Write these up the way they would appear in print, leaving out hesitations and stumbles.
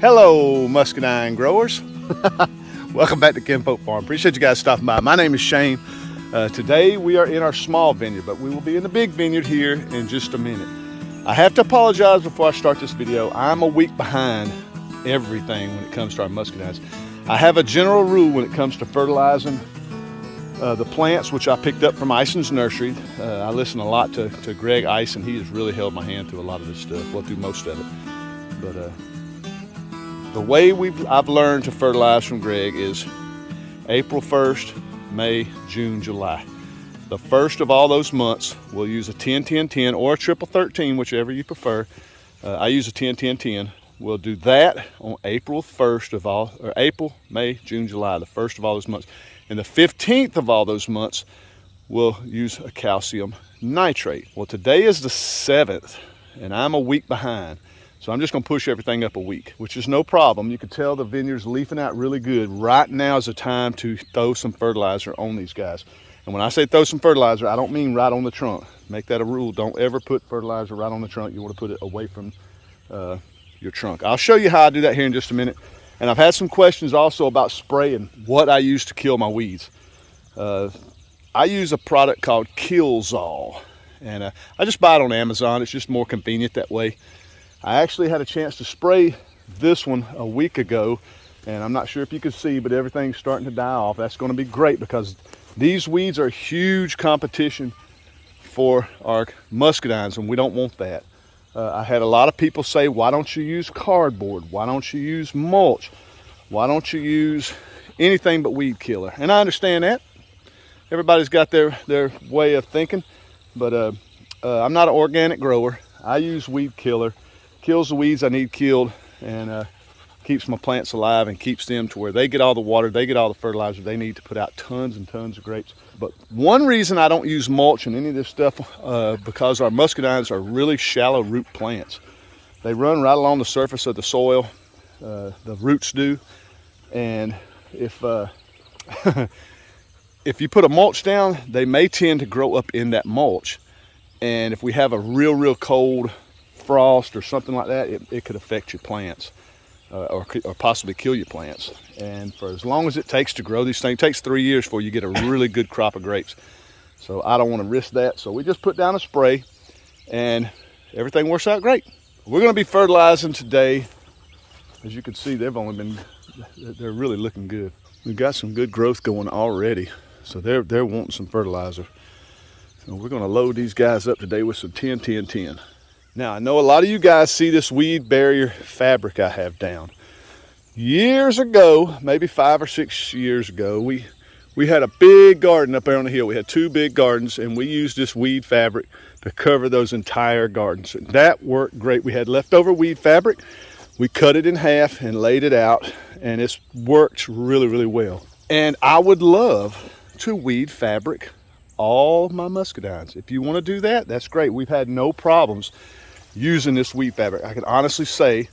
Hello, muscadine growers. Welcome back to Kinfolk Farm. Appreciate you guys stopping by. My name is Shane. Today we are in our small vineyard, but we will be in the big vineyard here in just a minute. I have to apologize before I start this video. I'm a week behind everything when it comes to our muscadines. I have a general rule when it comes to fertilizing the plants, which I picked up from Ison's nursery. I listen a lot to Greg Ison. He has really held my hand through a lot of this stuff, well, through most of it. But the way I've learned to fertilize from Greg is April 1st, May, June, July. The first of all those months, we'll use a 10-10-10 or a triple 13, whichever you prefer. I use a 10-10-10. We'll do that on April 1st of all, or April, May, June, July, the first of all those months. And the 15th of all those months, we'll use a calcium nitrate. Well, today is the 7th, and I'm a week behind. So I'm just gonna push everything up a week, which is no problem. You can tell the vineyard's leafing out really good. Right now is the time to throw some fertilizer on these guys. And when I say throw some fertilizer, I don't mean right on the trunk. Make that a rule. Don't ever put fertilizer right on the trunk. You wanna put it away from your trunk. I'll show you how I do that here in just a minute. And I've had some questions also about spraying, what I use to kill my weeds. I use a product called Killzall. And I just buy it on Amazon. It's just more convenient that way. I actually had a chance to spray this one a week ago, and I'm not sure if you can see, but everything's starting to die off. That's going to be great because these weeds are huge competition for our muscadines, and we don't want that. I had a lot of people say, why don't you use cardboard? Why don't you use mulch? Why don't you use anything but weed killer? And I understand that. Everybody's got their way of thinking, but I'm not an organic grower. I use weed killer. Kills the weeds I need killed, and keeps my plants alive and keeps them to where they get all the water, they get all the fertilizer they need to put out tons and tons of grapes. But one reason I don't use mulch and any of this stuff, because our muscadines are really shallow root plants. They run right along the surface of the soil, the roots do, and if if you put a mulch down, they may tend to grow up in that mulch. And if we have a real cold frost or something like that, it could affect your plants or possibly kill your plants. And for as long as it takes to grow these things, it takes 3 years before you get a really good crop of grapes. So I don't want to risk that. So we just put down a spray and everything works out great. We're going to be fertilizing today. As you can see, they're really looking good. We've got some good growth going already. So they're wanting some fertilizer. So we're going to load these guys up today with some 10-10-10. Now, I know a lot of you guys see this weed barrier fabric I have down. Years ago, maybe 5 or 6 years ago, we had a big garden up there on the hill. We had 2 big gardens, and we used this weed fabric to cover those entire gardens. And that worked great. We had leftover weed fabric. We cut it in half and laid it out, and it's worked really well. And I would love to weed fabric all my muscadines. If you want to do that, that's great. We've had no problems using this weed fabric. I can honestly say,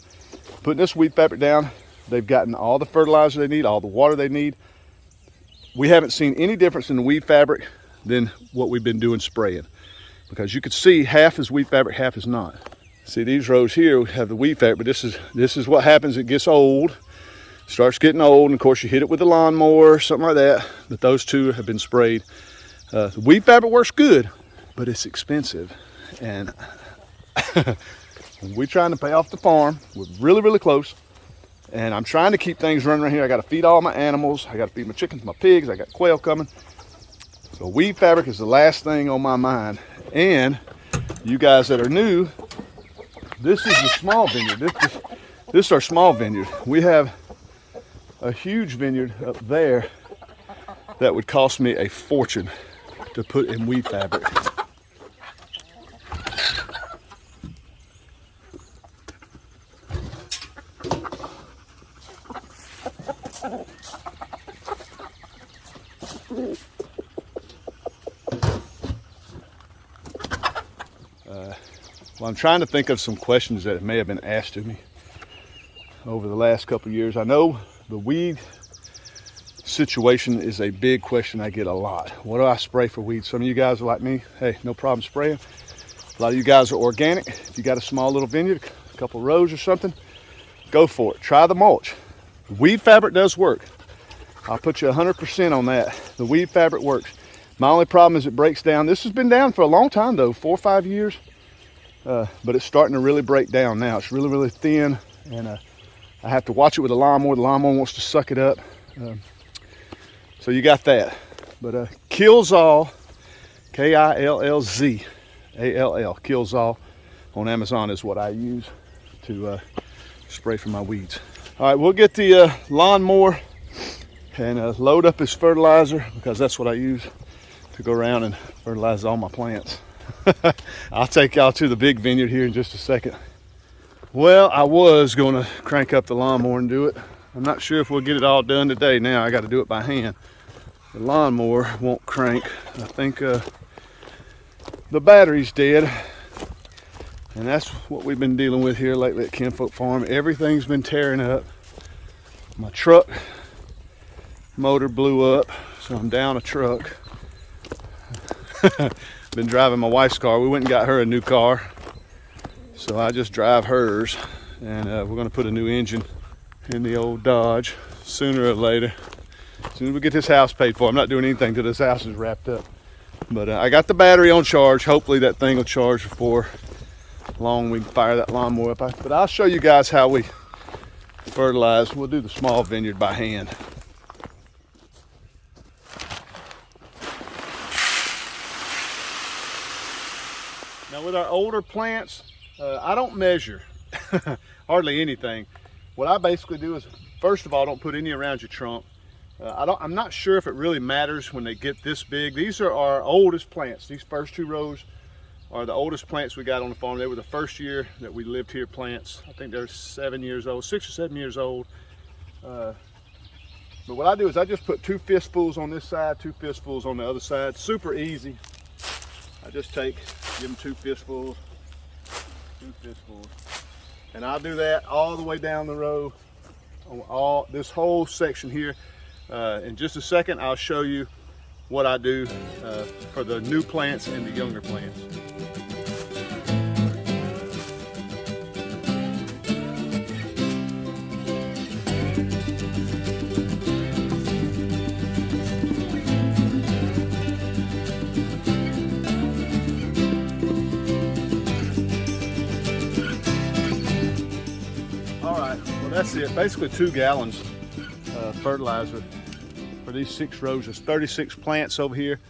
putting this weed fabric down, they've gotten all the fertilizer they need, all the water they need. We haven't seen any difference in the weed fabric than what we've been doing spraying, because you can see half is weed fabric, half is not. See, these rows here have the weed fabric, but this is what happens. It gets old, starts getting old, and of course you hit it with a lawnmower, something like that. But those 2 have been sprayed. The weed fabric works good, but it's expensive, and we're trying to pay off the farm. We're really close, and I'm trying to keep things running around here. I got to feed all my animals. I got to feed my chickens, my pigs. I got quail coming. So weed fabric is the last thing on my mind. And you guys that are new, this is the small vineyard. This is our small vineyard. We have a huge vineyard up there that would cost me a fortune to put in weed fabric. Well, I'm trying to think of some questions that may have been asked to me over the last couple of years. I know the weed situation is a big question I get a lot. What do I spray for weeds? Some of you guys are like me, hey, no problem spraying. A lot of you guys are organic. If you got a small little vineyard, a couple rows or something, go for it. Try the mulch. Weed fabric does work. I'll put you 100% on that. The weed fabric works. My only problem is it breaks down. This has been down for a long time though, 4 or 5 years. But it's starting to really break down now. It's really, really thin, and I have to watch it with a lawnmower. The lawnmower wants to suck it up. So you got that. But Killzall, K-I-L-L-Z-A-L-L, Killzall on Amazon is what I use to spray for my weeds. All right, we'll get the lawnmower and load up his fertilizer, because that's what I use to go around and fertilize all my plants. I'll take y'all to the big vineyard here in just a second. Well, I was going to crank up the lawnmower and do it. I'm not sure if we'll get it all done today. Now I got to do it by hand. The lawnmower won't crank. I think the battery's dead. And that's what we've been dealing with here lately at Kinfolk Farm. Everything's been tearing up. My truck motor blew up, so I'm down a truck. Been driving my wife's car. We went and got her a new car, so I just drive hers, and we're going to put a new engine in the old Dodge sooner or later, as soon as we get this house paid for. I'm not doing anything till this house is wrapped up, but I got the battery on charge. Hopefully that thing will charge before long we can fire that lawnmower up. But I'll show you guys how we fertilize. We'll do the small vineyard by hand. Now with our older plants, I don't measure hardly anything. What I basically do is, first of all, don't put any around your trunk. I'm not sure if it really matters when they get this big. These are our oldest plants. These first 2 rows are the oldest plants we got on the farm. They were the first year that we lived here plants. I think they're 7 years old, 6 or 7 years old. But what I do is I just put 2 fistfuls on this side, 2 fistfuls on the other side. Super easy. I just give them 2 fistfuls, 2 fistfuls. And I'll do that all the way down the row on this whole section here. In just a second, I'll show you what I do for the new plants and the younger plants. That's it, basically 2 gallons fertilizer for these 6 rows. There's 36 plants over here.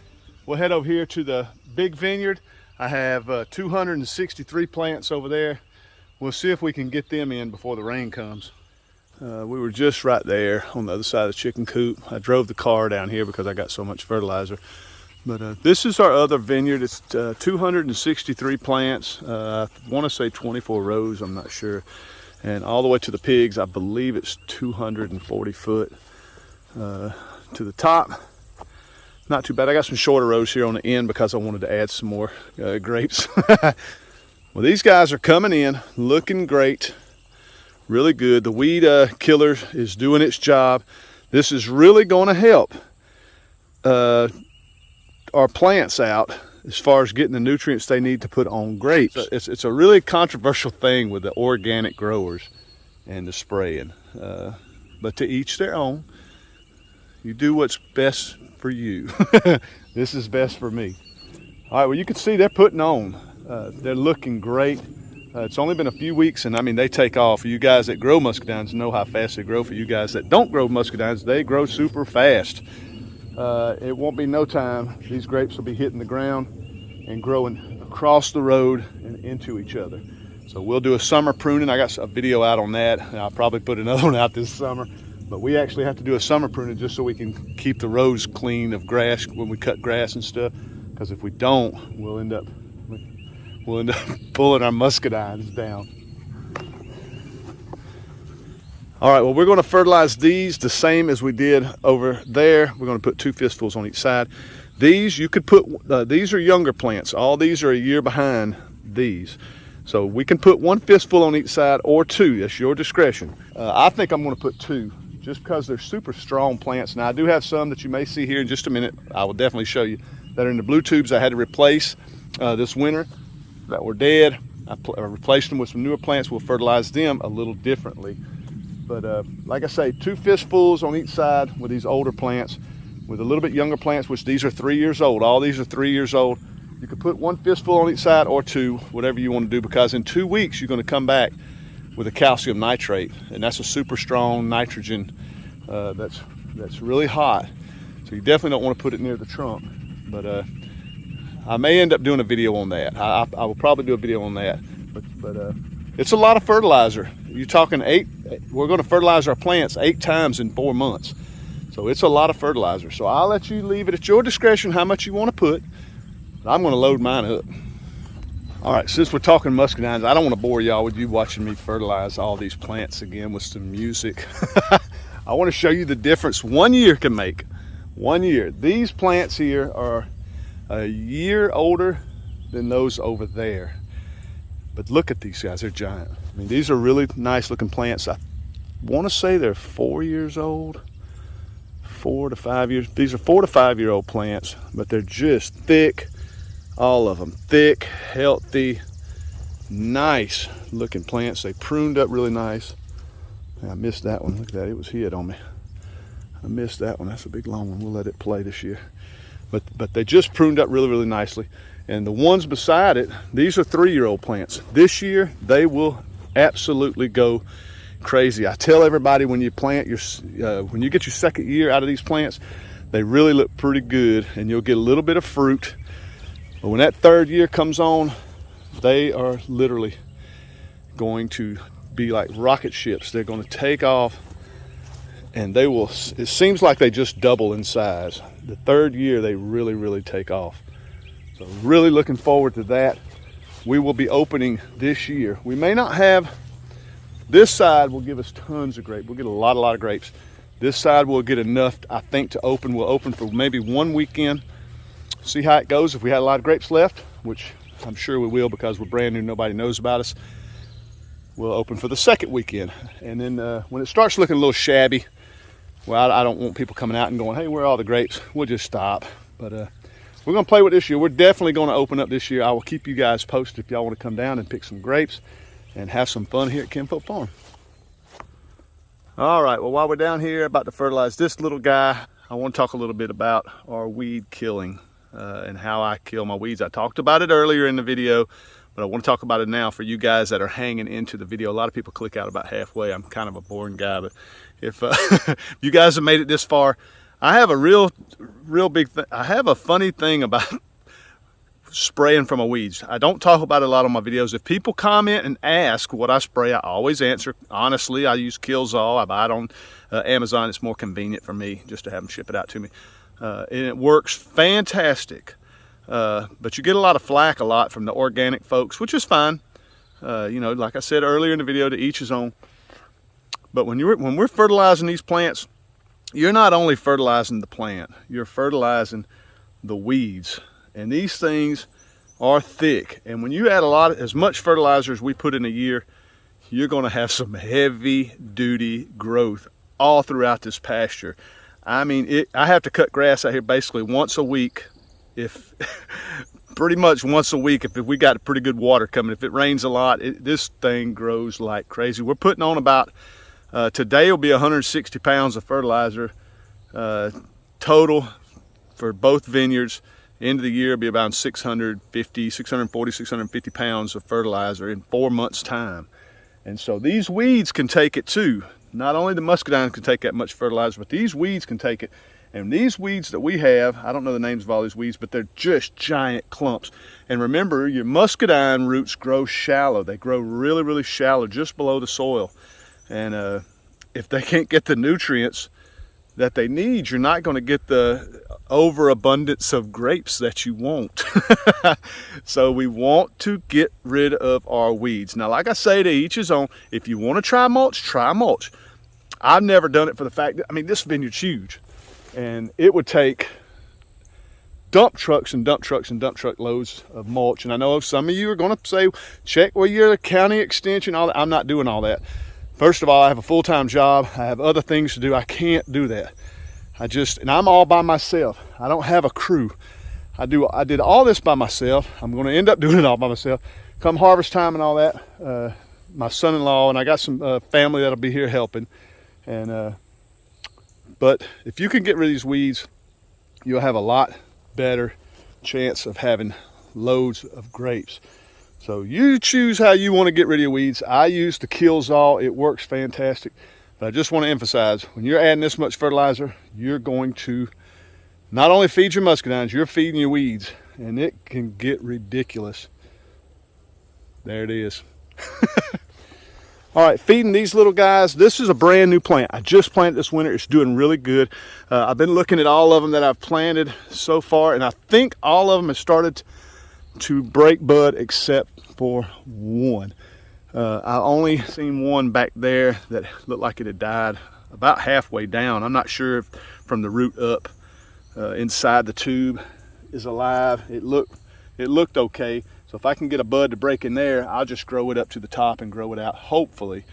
We'll head over here to the big vineyard. I have 263 plants over there. We'll see if we can get them in before the rain comes. We were just right there on the other side of the chicken coop. I drove the car down here because I got so much fertilizer. But this is our other vineyard. It's 263 plants. I want to say 24 rows, I'm not sure. And all the way to the pigs, I believe it's 240 foot to the top. Not too bad. I got some shorter rows here on the end because I wanted to add some more grapes. Well, these guys are coming in, looking great, really good. The weed killer is doing its job. This is really going to help our plants out as far as getting the nutrients they need to put on grapes. It's a really controversial thing with the organic growers and the spraying, but to each their own. You do what's best for you. This is best for me. All right, well, you can see they're putting on. They're looking great. It's only been a few weeks, and I mean, they take off. For you guys that grow muscadines know how fast they grow. For you guys that don't grow muscadines, they grow super fast. It won't be no time. These grapes will be hitting the ground and growing across the road and into each other. So we'll do a summer pruning. I got a video out on that, and I'll probably put another one out this summer. But we actually have to do a summer pruning just so we can keep the rows clean of grass when we cut grass and stuff. Because if we don't, we'll end up pulling our muscadines down. All right, well, we're going to fertilize these the same as we did over there. We're going to put 2 fistfuls on each side. These, you could put, these are younger plants. All these are a year behind these. So we can put 1 fistful on each side or 2. That's your discretion. I think I'm going to put 2 just because they're super strong plants. Now, I do have some that you may see here in just a minute. I will definitely show you that are in the blue tubes I had to replace this winter that were dead. I replaced them with some newer plants. We'll fertilize them a little differently. But like I say, 2 fistfuls on each side with these older plants. With a little bit younger plants, which these are 3 years old. All these are 3 years old. You could put 1 fistful on each side or 2, whatever you want to do, because in 2 weeks you're going to come back with a calcium nitrate, and that's a super strong nitrogen that's really hot. So you definitely don't want to put it near the trunk. But I may end up doing a video on that. I will probably do a video on that. But it's a lot of fertilizer. You're talking we're going to fertilize our plants 8 times in 4 months. So it's a lot of fertilizer. So I'll let you leave it at your discretion how much you want to put. But I'm going to load mine up. All right, since we're talking muscadines, I don't want to bore y'all with you watching me fertilize all these plants again with some music. I want to show you the difference 1 year can make. 1 year. These plants here are a year older than those over there. But look at these guys, they're giant. I mean, these are really nice looking plants. I want to say they're 4 years old. 4 to 5 years. These are 4 to 5 year old plants, but they're just thick. All of them thick, healthy, nice looking plants. They pruned up really nice. I missed that one. Look at that, it was hit on me. I missed that one. That's a big long one. We'll let it play this year. But they just pruned up really, really nicely. And the ones beside it, these are 3 year old plants. This year they will absolutely go crazy. I tell everybody, when you plant when you get your 2nd year out of these plants, they really look pretty good, and you'll get a little bit of fruit. But when that 3rd year comes on, they are literally going to be like rocket ships. They're going to take off, and they will. It seems like they just double in size. The 3rd year, they really, really take off. So really looking forward to that. We will be opening this year. We may not have. This side will give us tons of grapes. We'll get a lot of grapes. This side will get enough, I think, to open. We'll open for maybe 1 weekend. See how it goes. If we had a lot of grapes left, which I'm sure we will because we're brand new, nobody knows about us, we'll open for the 2nd weekend. And then when it starts looking a little shabby, well, I don't want people coming out and going, hey, where are all the grapes? We'll just stop. But we're going to play with this year. We're definitely going to open up this year. I will keep you guys posted if y'all want to come down and pick some grapes and have some fun here at Kinfolk Farm. All right, well, while we're down here about to fertilize this little guy, I want to talk a little bit about our weed killing and how I kill my weeds. I talked about it earlier in the video, but I want to talk about it now for you guys that are hanging into the video. A lot of people click out about halfway. I'm kind of a boring guy, but if you guys have made it this far, I have a real big thing. I have a funny thing about spraying for my weeds. I don't talk about it a lot on my videos. If people comment and ask what I spray, I always answer honestly. I use Killzall. I buy it on Amazon. It's more convenient for me just to have them ship it out to me, and it works fantastic. But you get a lot of flack from the organic folks, which is fine. You know, like I said earlier in the video, to each his own. But when we're fertilizing these plants, you're not only fertilizing the plant, you're fertilizing the weeds. And these things are thick. And when you add as much fertilizer as we put in a year, you're going to have some heavy duty growth all throughout this pasture. I mean, I have to cut grass out here basically once a week, pretty much once a week if we got pretty good water coming. If it rains a lot, this thing grows like crazy. We're putting on about, today will be 160 pounds of fertilizer total for both vineyards. End of the year will be about 650 pounds of fertilizer in 4 months time. And so these weeds can take it too. Not only the muscadine can take that much fertilizer, but these weeds can take it. And these weeds that we have, I don't know the names of all these weeds, but they're just giant clumps. And remember, your muscadine roots grow shallow. They grow really, really shallow, just below the soil. And if they can't get the nutrients that they need, you're not going to get the overabundance of grapes that you want. So we want to get rid of our weeds. Now, like I say, to each his own. If you want to try mulch, try mulch. I've never done it for the fact that, I mean, this vineyard's huge, and it would take dump trucks and dump trucks and dump truck loads of mulch. And I know some of you are going to say, check where you're the county extension, all that. I'm not doing all that. First of all, I have a full-time job. I have other things to do. I can't do that. And I'm all by myself. I don't have a crew. I did all this by myself. I'm going to end up doing it all by myself. come harvest time and all that, my son-in-law and I got some family that'll be here helping. And but if you can get rid of these weeds, you'll have a lot better chance of having loads of grapes. So you choose how you want to get rid of your weeds. I use the Killzall. It works fantastic. But I just want to emphasize, when you're adding this much fertilizer, you're going to not only feed your muscadines, you're feeding your weeds, and it can get ridiculous. There it is. All right, feeding these little guys. This is a brand new plant. I just planted this winter. It's doing really good. I've been looking at all of them that I've planted so far, and I think all of them have started to break bud except for one. I only seen one back there that looked like it had died about halfway down. I'm not sure if from the root up inside the tube is alive. It looked okay. So if I can get a bud to break in there, I'll just grow it up to the top and grow it out, hopefully.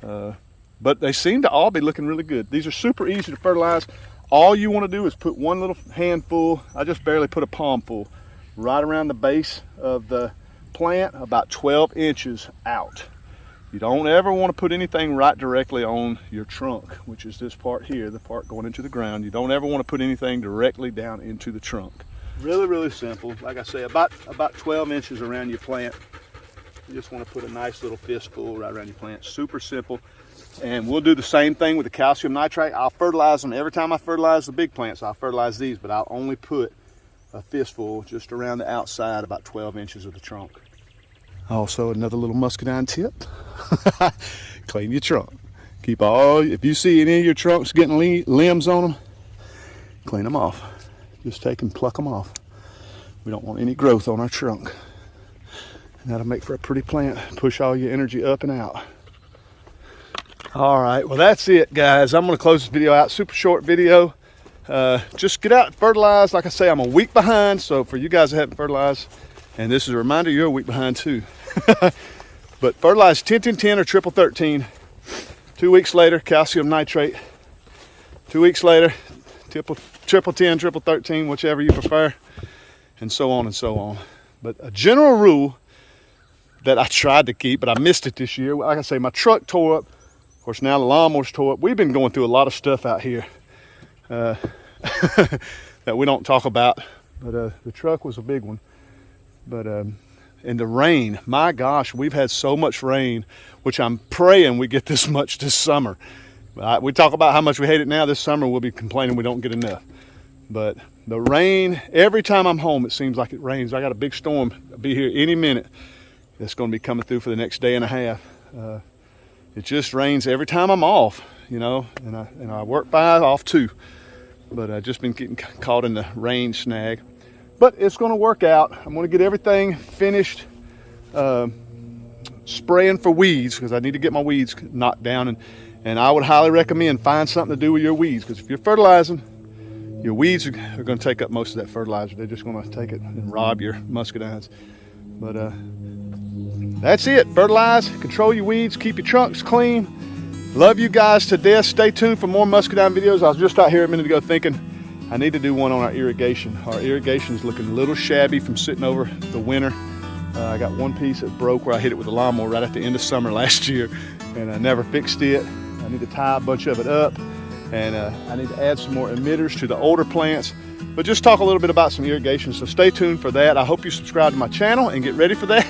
But they seem to all be looking really good. These are super easy to fertilize. All you want to do is put one little handful, I just barely put a palmful, right around the base of the plant, about 12 inches out. You don't ever want to put anything right directly on your trunk, which is this part here, the part going into the ground. You don't ever want to put anything directly down into the trunk. Really, really simple. Like I say, about 12 inches around your plant. You just want to put a nice little fistful right around your plant. Super simple. And we'll do the same thing with the calcium nitrate. I'll fertilize them every time I fertilize the big plants. I'll fertilize these, but I'll only put a fistful just around the outside, about 12 inches of the trunk. Also, another little muscadine tip. Clean your trunk. If you see any of your trunks getting limbs on them, clean them off. Just take and pluck them off. We don't want any growth on our trunk. And that'll make for a pretty plant. Push all your energy up and out. All right, well that's it, guys. I'm gonna close this video out. Super short video. Just get out and fertilize. Like I say, I'm a week behind, so for you guys that haven't fertilized, and this is a reminder, you're a week behind too. But fertilize 10-10-10 or triple 13. 2 weeks later, calcium nitrate. 2 weeks later, triple 10, triple 13, whichever you prefer, and so on and so on. But a general rule that I tried to keep, but I missed it this year. Like I say, my truck tore up. Of course, now the lawnmower's tore up. We've been going through a lot of stuff out here that we don't talk about, but the truck was a big one. But and the rain, my gosh, we've had so much rain, which I'm praying we get this much this summer. We talk about how much we hate it now. This summer we'll be complaining we don't get enough. But the rain, every time I'm home, it seems like it rains. I got a big storm. I'll be here any minute. It's going to be coming through for the next day and a half. It just rains every time I'm off, you know, and I work 5, off 2. But I've just been getting caught in the rain snag. But it's going to work out. I'm going to get everything finished spraying for weeds, because I need to get my weeds knocked down. And I would highly recommend find something to do with your weeds, because if you're fertilizing, your weeds are going to take up most of that fertilizer. They're just going to take it and rob your muscadines. But that's it. Fertilize, control your weeds, keep your trunks clean. Love you guys to death. Stay tuned for more muscadine videos. I was just out here a minute ago thinking I need to do one on our irrigation. Our irrigation is looking a little shabby from sitting over the winter. I got one piece that broke where I hit it with a lawnmower right at the end of summer last year, and I never fixed it. I need to tie a bunch of it up, and I need to add some more emitters to the older plants, but just talk a little bit about some irrigation. So stay tuned for that. I hope you subscribe to my channel and get ready for that.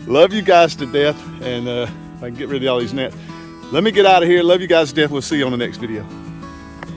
Love you guys to death, and if I can get rid of all these nets. Let me get out of here. Love you guys to death. We'll see you on the next video.